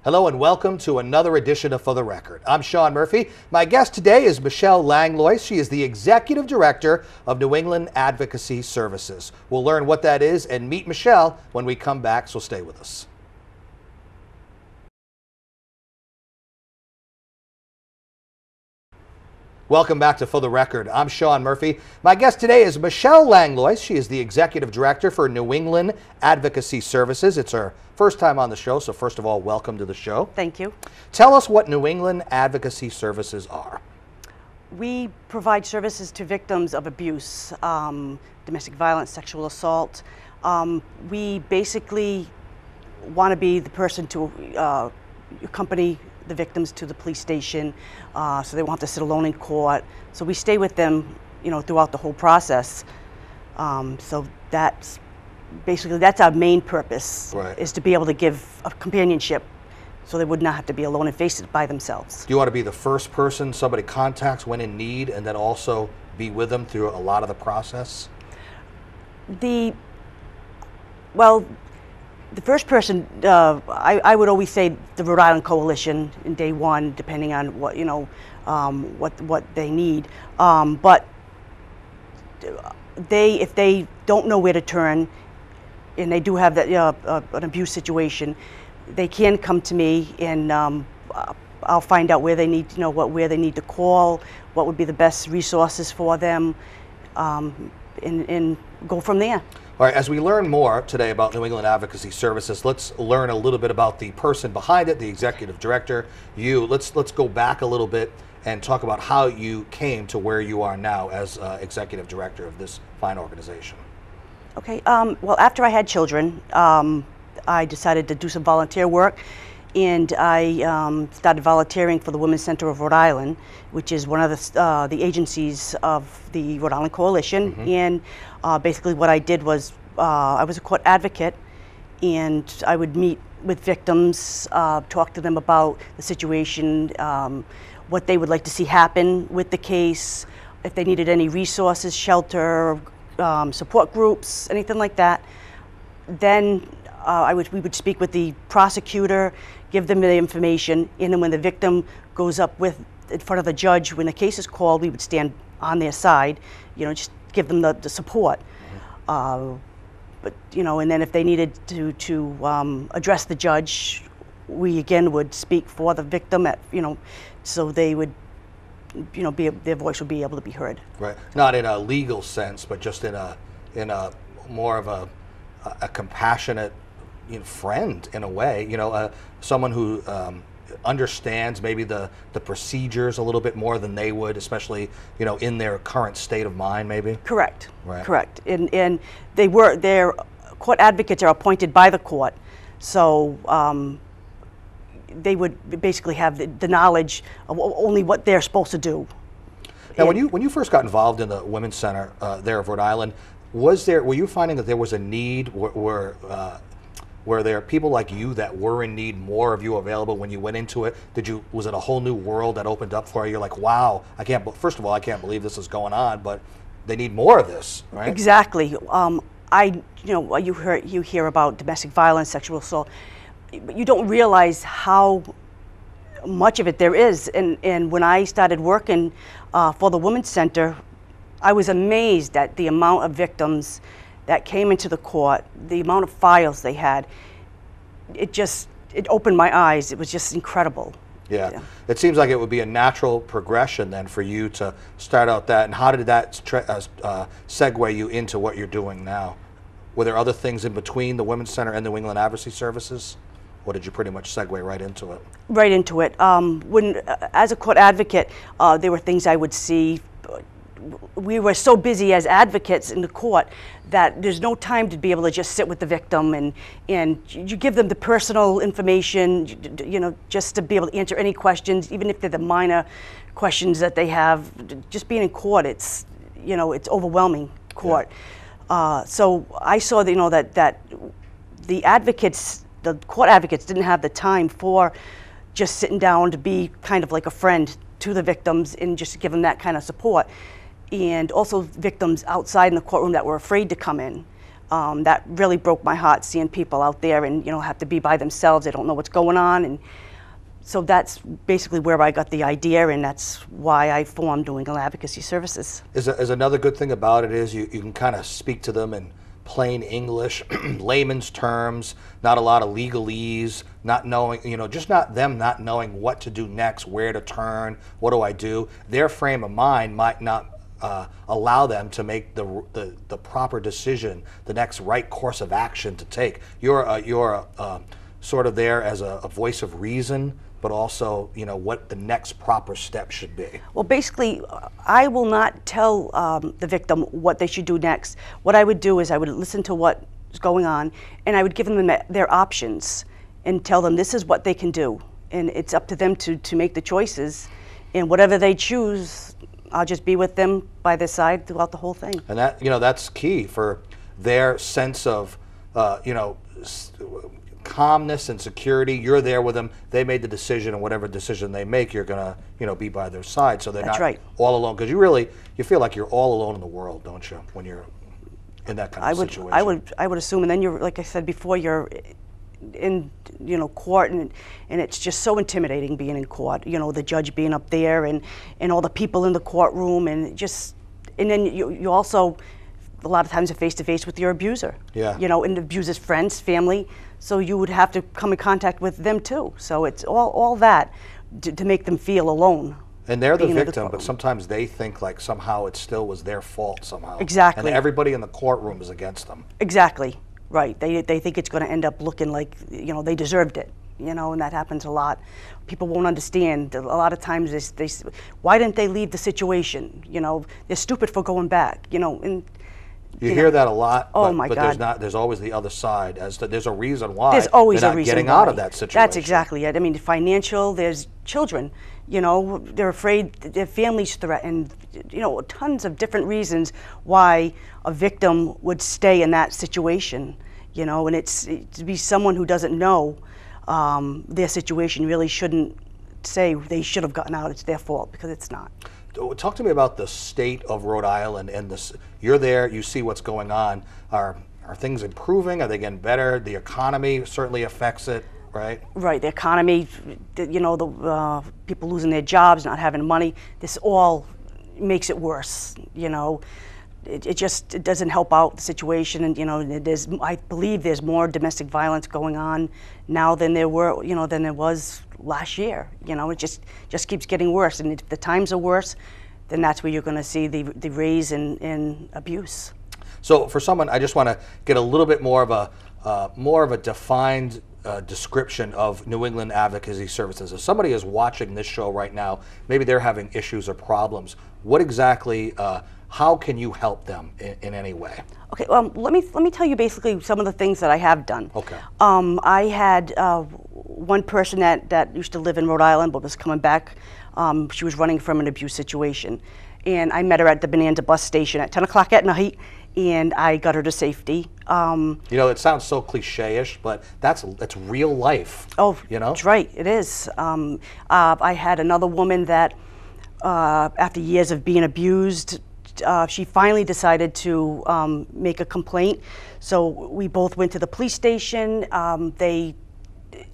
Hello and welcome to another edition of For the Record. I'm Sean Murphy. My guest today is Michelle Langlois. She is the Executive Director of New England Advocacy Services. We'll learn what that is and meet Michelle when we come back, so stay with us. Welcome back to For the Record. I'm Sean Murphy. My guest today is Michelle Langlois. She is the Executive Director for New England Advocacy Services. It's her first time on the show, so first of all, welcome to the show. Thank you. Tell us what New England Advocacy Services are. We provide services to victims of abuse, domestic violence, sexual assault. We basically want to be the person to accompany the victims to the police station, so they won't have to sit alone in court. So we stay with them, throughout the whole process. So that's basically, that's our main purpose, Right. is to be able to give a companionship so they would not have to be alone and face it by themselves. Do you want to be the first person somebody contacts when in need and then also be with them through a lot of the process? The first person, I would always say the Rhode Island Coalition in day one, depending on what, what they need. But if they don't know where to turn, and they do have that an abuse situation, they can come to me, and I'll find out where they need, where they need to call, what would be the best resources for them, and go from there. All right, as we learn more today about New England Advocacy Services, let's learn a little bit about the person behind it, the Executive Director, you. Let's go back a little bit and talk about how you came to where you are now as Executive Director of this fine organization. Okay, well, after I had children, I decided to do some volunteer work, and I started volunteering for the Women's Center of Rhode Island, which is one of the agencies of the Rhode Island Coalition. Mm-hmm. And basically what I did was, I was a court advocate, and I would meet with victims, talk to them about the situation, what they would like to see happen with the case, if they needed any resources, shelter, support groups, anything like that. Then we would speak with the prosecutor, give them the information, and then when the victim goes up in front of the judge, when the case is called, we would stand on their side, just give them the support. Mm-hmm. But and then if they needed to address the judge, we again would speak for the victim so they would, their voice would be able to be heard. Right, not in a legal sense, but just in a more of a compassionate friend in a way, someone who understands maybe the procedures a little bit more than they would, especially in their current state of mind, maybe. Correct. Right. Correct. And their court advocates are appointed by the court, so they would basically have the knowledge of only what they're supposed to do. Now, when you first got involved in the Women's Center there of Rhode Island, were you finding that there was a need? Were there people like you that were in need, more of you available when you went into it? Was it a whole new world that opened up for you? You're like, wow, first of all, I can't believe this is going on, but they need more of this, right? Exactly. You hear about domestic violence, sexual assault, but you don't realize how much of it there is. And when I started working for the Women's Center, I was amazed at the amount of victims that came into the court, the amount of files they had. It opened my eyes. It was just incredible. Yeah. It seems like it would be a natural progression then for you to start out that. And how did that segue you into what you're doing now? Were there other things in between the Women's Center and the New England Advocacy Services? Or did you pretty much segue right into it? Right into it. As a court advocate, there were things I would see. We were so busy as advocates in the court that there's no time to be able to just sit with the victim and you give them the personal information, just to be able to answer any questions, even if they're the minor questions that they have. Just being in court, it's overwhelming court. Yeah. So I saw that that the court advocates didn't have the time for just sitting down to be kind of like a friend to the victims and just give them that kind of support. And also victims outside in the courtroom that were afraid to come in. That really broke my heart, seeing people out there and, you know, have to be by themselves. They don't know what's going on. And so that's basically where I got the idea, and that's why I formed New England Advocacy Services. Is another good thing about it is you can kind of speak to them in plain English, layman's terms, not a lot of legalese, not knowing, you know, just not knowing what to do next, where to turn, what do I do. Their frame of mind might not allow them to make the proper decision, the next right course of action to take. You're sort of there as a voice of reason, but also, you know, what the next proper step should be. Well, basically, I will not tell the victim what they should do next. What I would do is I would listen to what's going on, and I would give them their options and tell them this is what they can do. And it's up to them to make the choices. And whatever they choose, I'll just be with them by their side throughout the whole thing. And that, you know, that's key for their sense of, you know, calmness and security. You're there with them. They made the decision, and whatever decision they make, you're gonna, you know, be by their side, so they're That's not right. all alone. Because you feel like you're all alone in the world, don't you, when you're in that kind of situation? I would assume, and then you're, like I said before, you're in, you know, court, and it's just so intimidating being in court. You know, the judge being up there, and all the people in the courtroom, and then you also, a lot of times, are face to face with your abuser. Yeah. You know, and the abuser's friends, family. So you would have to come in contact with them too. So it's all that to make them feel alone. And they're the victim, but sometimes they think like somehow it still was their fault somehow. Exactly. And everybody in the courtrooom is against them. Exactly. Right. They think it's going to end up looking like, you know, they deserved it. You know, and that happens a lot. People won't understand. A lot of times they why didn't they leave the situation? You know, they're stupid for going back. You know, and you hear that a lot. Oh my God! But there's always the other side. There's a reason why. There's always they're a not reason getting why. out of that situation. That's exactly it. I mean, financial. There's children. You know, they're afraid their families threatened. You know, tons of different reasons why a victim would stay in that situation. You know, and it's to be someone who doesn't know their situation really shouldn't say they should have gotten out. It's their fault, because it's not. Talk to me about the state of Rhode Island and this. You're there, you see what's going on. Are things improving? Are they getting better? The economy certainly affects it, right? Right, the economy, you know, the people losing their jobs, not having money, this all makes it worse, you know. It doesn't help out the situation, and, you know, I believe there's more domestic violence going on now than there was last year. You know, it just keeps getting worse, and if the times are worse, then that's where you're going to see the raise in abuse. So for someone, I just want to get a little bit more of a defined description of New England Advocacy Services. If somebody is watching this show right now, maybe they're having issues or problems. What exactly? How can you help them in any way? Okay, let me tell you basically some of the things that I have done. Okay. I had one person that used to live in Rhode Island but was coming back. She was running from an abuse situation, and I met her at the Bonanza bus station at 10 o'clock at night, and I got her to safety. You know, it sounds so cliche-ish, but that's real life. Oh, you know, that's right. It is. I had another woman that, after years of being abused, she finally decided to make a complaint. So we both went to the police station.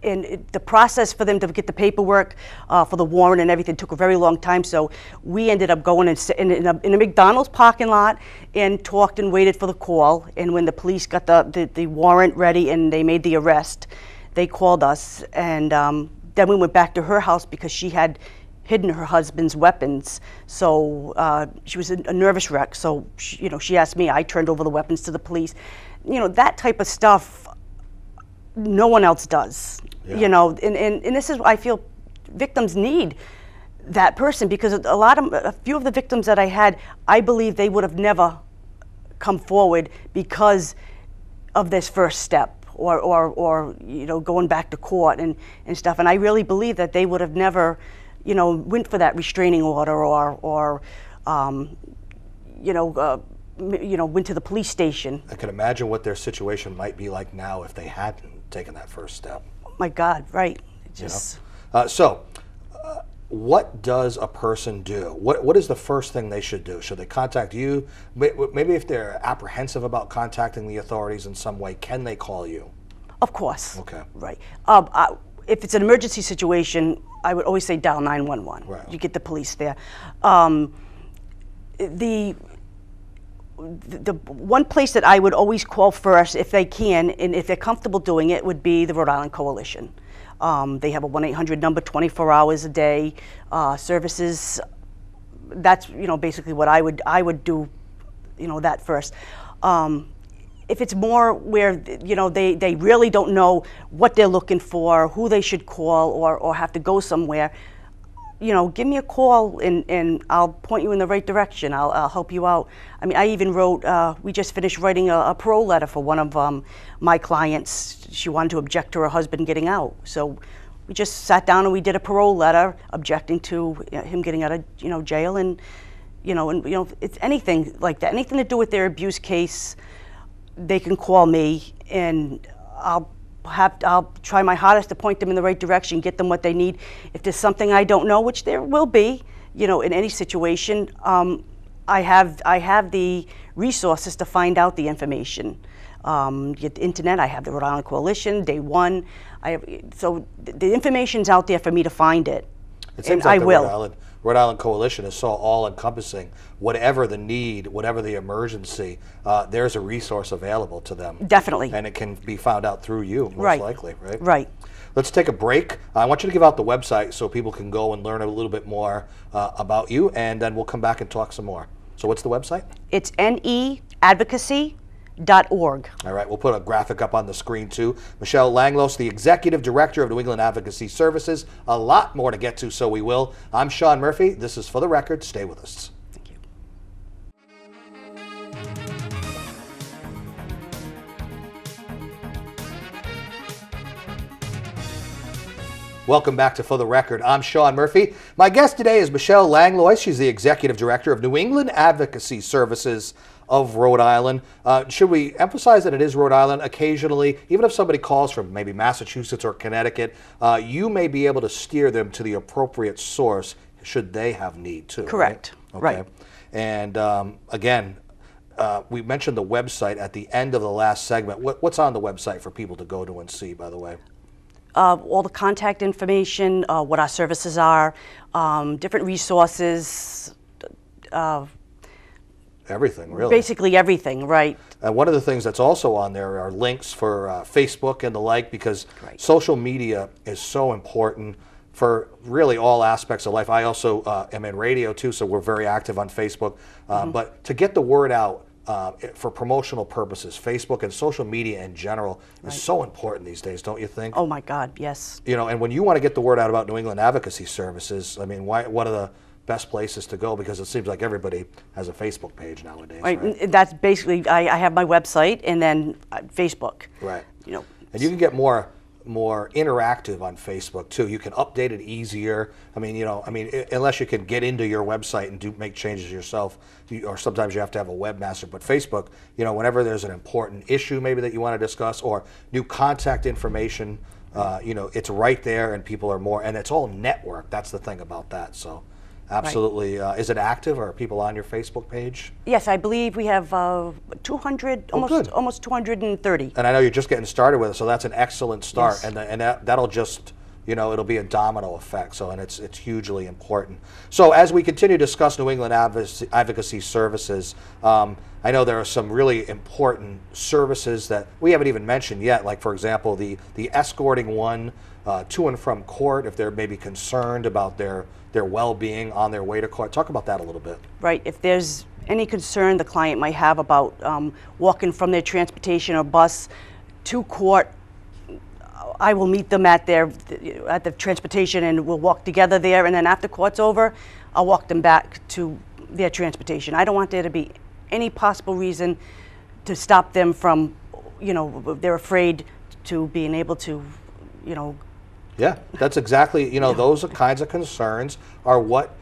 The process for them to get the paperwork for the warrant and everything took a very long time. So we ended up going in a McDonald's parking lot and talked and waited for the call. And when the police got the warrant ready and they made the arrest, they called us. And then we went back to her house because she had hidden her husband's weapons. So she was a nervous wreck. So she asked me. I turned over the weapons to the police. You know, that type of stuff no one else does. Yeah. You know, and this is, I feel victims need that person, because a few of the victims that I had, I believe they would have never come forward because of this first step, or you know, going back to court and stuff. And I really believe that they would have never, you know, went for that restraining order or went to the police station. I can imagine what their situation might be like now if they hadn't taken that first step. Oh my God, right. Just so what does a person do? What is the first thing they should do? Should they contact you? Maybe if they're apprehensive about contacting the authorities in some way, can they call you? Of course. Okay. Right. If it's an emergency situation, I would always say dial 911. Right. You get the police there. The one place that I would always call first, if they can, and if they're comfortable doing it, would be the Rhode Island Coalition. They have a 1-800 number, 24 hours a day, services. That's basically what I would do, that first. If it's more where they really don't know what they're looking for, who they should call, or have to go somewhere, give me a call and I'll point you in the right direction. I'll help you out. I mean, I even wrote, we just finished writing a parole letter for one of my clients. She wanted to object to her husband getting out. So we just sat down and we did a parole letter objecting to him getting out of jail, and it's anything like that, anything to do with their abuse case. They can call me and I'll try my hardest to point them in the right direction, get them what they need. If there's something I don't know, which there will be, in any situation, I have the resources to find out the information. Get the internet, I have the Rhode Island Coalition, Day One. So the information's out there for me to find it. It seems like the Rhode Island Coalition is so all-encompassing. Whatever the need, whatever the emergency, there's a resource available to them. Definitely. And it can be found out through you, most likely, right? Right. Let's take a break. I want you to give out the website so people can go and learn a little bit more about you, and then we'll come back and talk some more. So what's the website? It's neadvocacy.org. All right, we'll put a graphic up on the screen too. Michelle Langlos, the Executive Director of New England Advocacy Services. A lot more to get to, so we will. I'm Sean Murphy. This is For the Record. Stay with us. Thank you. Welcome back to For the Record. I'm Sean Murphy. My guest today is Michelle Langlois. She's the Executive Director of New England Advocacy Services of Rhode Island. Should we emphasize that it is Rhode Island? Occasionally, even if somebody calls from maybe Massachusetts or Connecticut, you may be able to steer them to the appropriate source should they have need too. Correct. Right? Okay. Right. And again, we mentioned the website at the end of the last segment. What's on the website for people to go to and see, by the way? All the contact information, what our services are, different resources. Everything, really. Basically everything, right. And one of the things that's also on there are links for Facebook and the like, because social media is so important for really all aspects of life. I also am in radio too, so we're very active on Facebook. But to get the word out for promotional purposes, Facebook and social media in general is so important these days, don't you think? Oh my God, yes. And when you want to get the word out about New England Advocacy Services, I mean, what are the best places to go, because it seems like everybody has a Facebook page nowadays. Right. That's basically, I have my website and then Facebook. Right. And you can get more interactive on Facebook too. You can update it easier. I mean, unless you can get into your website and make changes yourself, or sometimes you have to have a webmaster. But Facebook, whenever there's an important issue maybe that you want to discuss or new contact information, it's right there, and people are more, and it's all network. That's the thing about that. So. Absolutely. Right. Is it active? Are people on your Facebook page? Yes, I believe we have 200, almost 230. And I know you're just getting started with it, so that's an excellent start. Yes. And that'll just, it'll be a domino effect. So, and it's hugely important. So as we continue to discuss New England Advocacy Services, I know there are some really important services that we haven't even mentioned yet, like, for example, the escorting one to and from court if they're maybe concerned about their well-being on their way to court. Talk about that a little bit. Right. If there's any concern the client might have about walking from their transportation or bus to court, I will meet them at the transportation, and we'll walk together there, and then after court's over, I'll walk them back to their transportation. I don't want there to be any possible reason to stop them from, they're afraid to being able to, Yeah, that's exactly, those kinds of concerns are what